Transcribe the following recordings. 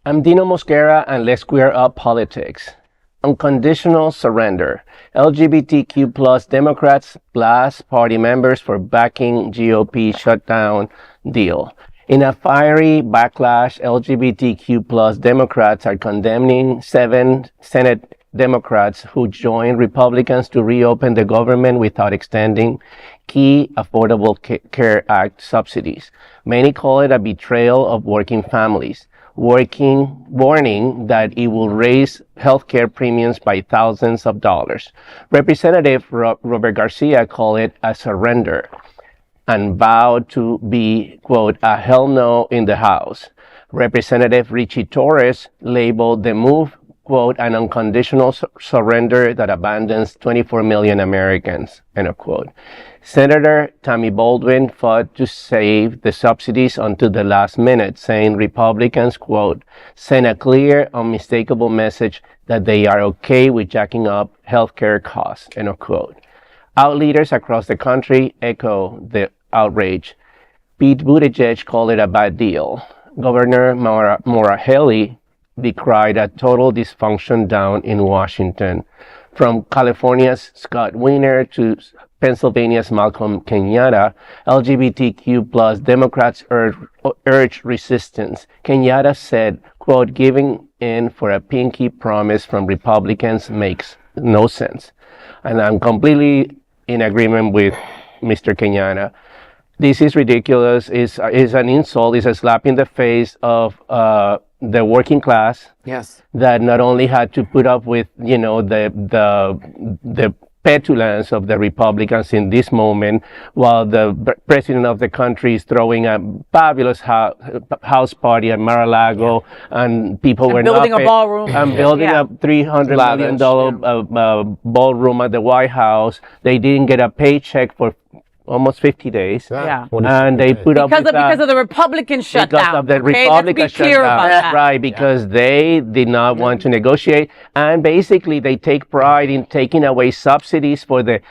I'm Dino Mosquera, and let's square up politics. Unconditional surrender. LGBTQ plus Democrats blast party members for backing GOP shutdown deal. In a fiery backlash, LGBTQ plus Democrats are condemning 7 Senate Democrats who joined Republicans to reopen the government without extending key Affordable Care Act subsidies. Many call it a betrayal of working families, warning that it will raise healthcare premiums by thousands of dollars. Representative Robert Garcia called it a surrender and vowed to be, quote, a hell no in the House. Representative Ritchie Torres labeled the move, quote, an unconditional surrender that abandons 24 million Americans, end of quote. Senator Tammy Baldwin fought to save the subsidies until the last minute, saying Republicans, quote, send a clear, unmistakable message that they are okay with jacking up healthcare costs, end of quote. Out leaders across the country echo the outrage. Pete Buttigieg called it a bad deal. Governor Maura Healey decried a total dysfunction down in Washington. From California's Scott Wiener to Pennsylvania's Malcolm Kenyatta, LGBTQ plus Democrats urged resistance. Kenyatta said, quote, giving in for a pinky promise from Republicans makes no sense. And I'm completely in agreement with Mr. Kenyatta. This is ridiculous. It's an insult. It's a slap in the face of the working class. Yes. That not only had to put up with, you know, the petulance of the Republicans in this moment, while the president of the country is throwing a fabulous house party at Mar-a-Lago, and people were building a ballroom. And building a $300 million ballroom at the White House. They didn't get a paycheck for almost 50 days. Yeah. And they put up with that. Because of the Republican shutdown. Because of the okay? Republican Let's be clear shutdown. about that. Right, because they did not want to negotiate. And basically, they take pride in taking away subsidies for the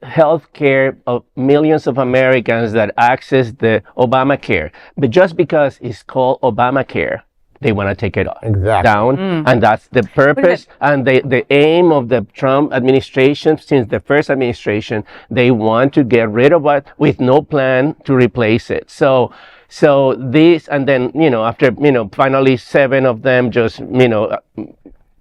health care of millions of Americans that access the Obamacare. But just because it's called Obamacare, they want to take it down. And that's the purpose and the aim of the Trump administration since the first administration. They want to get rid of it with no plan to replace it. So this, and then, you know, after, you know, finally 7 of them just, you know,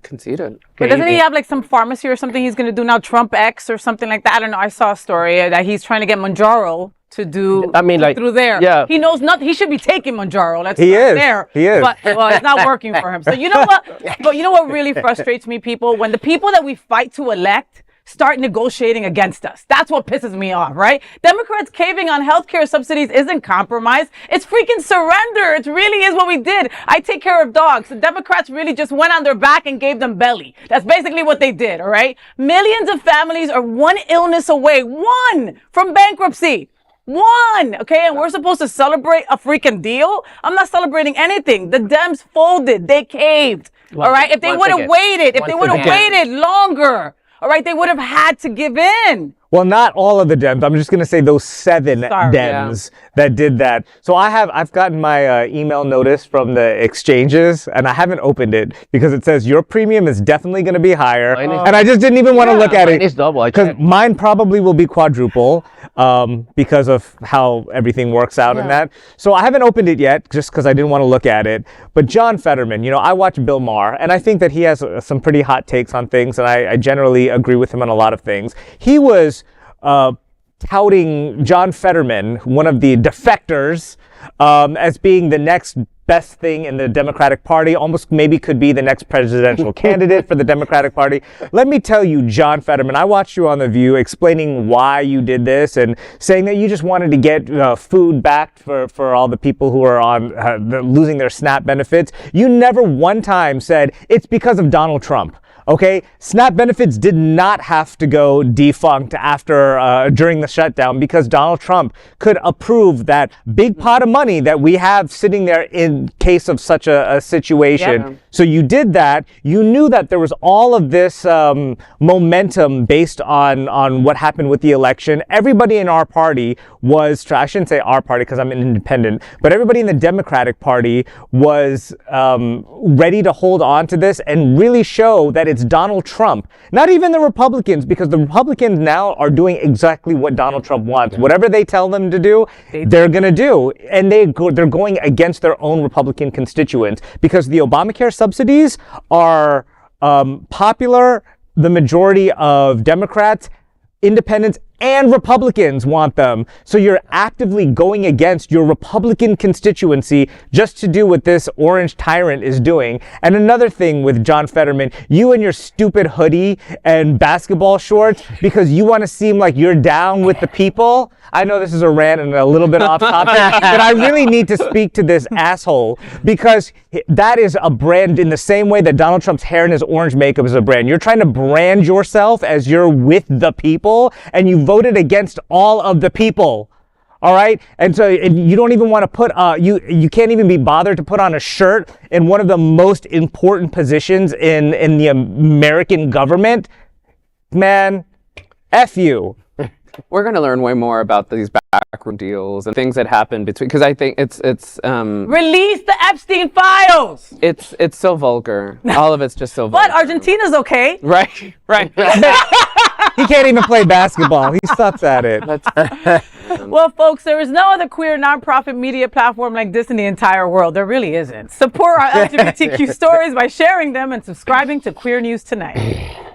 conceded. But doesn't he have like some pharmacy or something he's going to do now, Trump X or something like that? I don't know. I saw a story that he's trying to get Manjaro to do through there. Yeah. He knows nothing. He should be taking Manjaro. That's He is. there. He is. But well, it's not working for him. So you know what? But you know what really frustrates me, people? When the people that we fight to elect start negotiating against us. That's what pisses me off, right? Democrats caving on healthcare subsidies isn't compromise. It's freaking surrender. It really is what we did. I take care of dogs. The Democrats really just went on their back and gave them belly. That's basically what they did, all right? Millions of families are one illness away, one from bankruptcy. One, okay, and we're supposed to celebrate a freaking deal? I'm not celebrating anything. The Dems folded. They caved, all right? If they would have waited longer, all right, they would have had to give in. Well, not all of the Dems. I'm just going to say those 7 Dems that did that. So I've gotten my email notice from the exchanges, and I haven't opened it because it says your premium is definitely going to be higher. And I just didn't even want to look at it. It's double. Because mine probably will be quadruple because of how everything works out in that. So I haven't opened it yet just because I didn't want to look at it. But John Fetterman, you know, I watch Bill Maher, and I think that he has some pretty hot takes on things, and I generally agree with him on a lot of things. He was touting John Fetterman, one of the defectors, as being the next best thing in the Democratic Party, almost maybe could be the next presidential candidate for the Democratic Party. Let me tell you, John Fetterman, I watched you on The View explaining why you did this and saying that you just wanted to get food back for all the people who are on losing their SNAP benefits. You never one time said it's because of Donald Trump. Okay, SNAP benefits did not have to go defunct after during the shutdown because Donald Trump could approve that big pot of money that we have sitting there in case of such a situation. Yep. So you did that. You knew that there was all of this momentum based on what happened with the election. Everybody in our party was, I shouldn't say our party because I'm an independent, but everybody in the Democratic Party was ready to hold on to this and really show that it's Donald Trump, not even the Republicans, because the Republicans now are doing exactly what Donald Trump wants. Whatever they tell them to do, they're going to do. And they're going against their own Republican constituents because the Obamacare subsidies are popular. The majority of Democrats, independents, and Republicans want them. So you're actively going against your Republican constituency just to do what this orange tyrant is doing. And another thing with John Fetterman, you and your stupid hoodie and basketball shorts, because you want to seem like you're down with the people. I know this is a rant and a little bit off topic, but I really need to speak to this asshole because that is a brand in the same way that Donald Trump's hair and his orange makeup is a brand. You're trying to brand yourself as you're with the people, and you voted against all of the people. All right. And so you don't even want to put, you can't even be bothered to put on a shirt in one of the most important positions in the American government. Man, F you. We're going to learn way more about these backroom deals and things that happen between, because I think it's Release the Epstein files. It's so vulgar. All of it's just so vulgar. But Argentina's okay. Right. He can't even play basketball. He sucks at it. Well, folks, there is no other queer nonprofit media platform like this in the entire world. There really isn't. Support our LGBTQ stories by sharing them and subscribing to Queer News Tonight.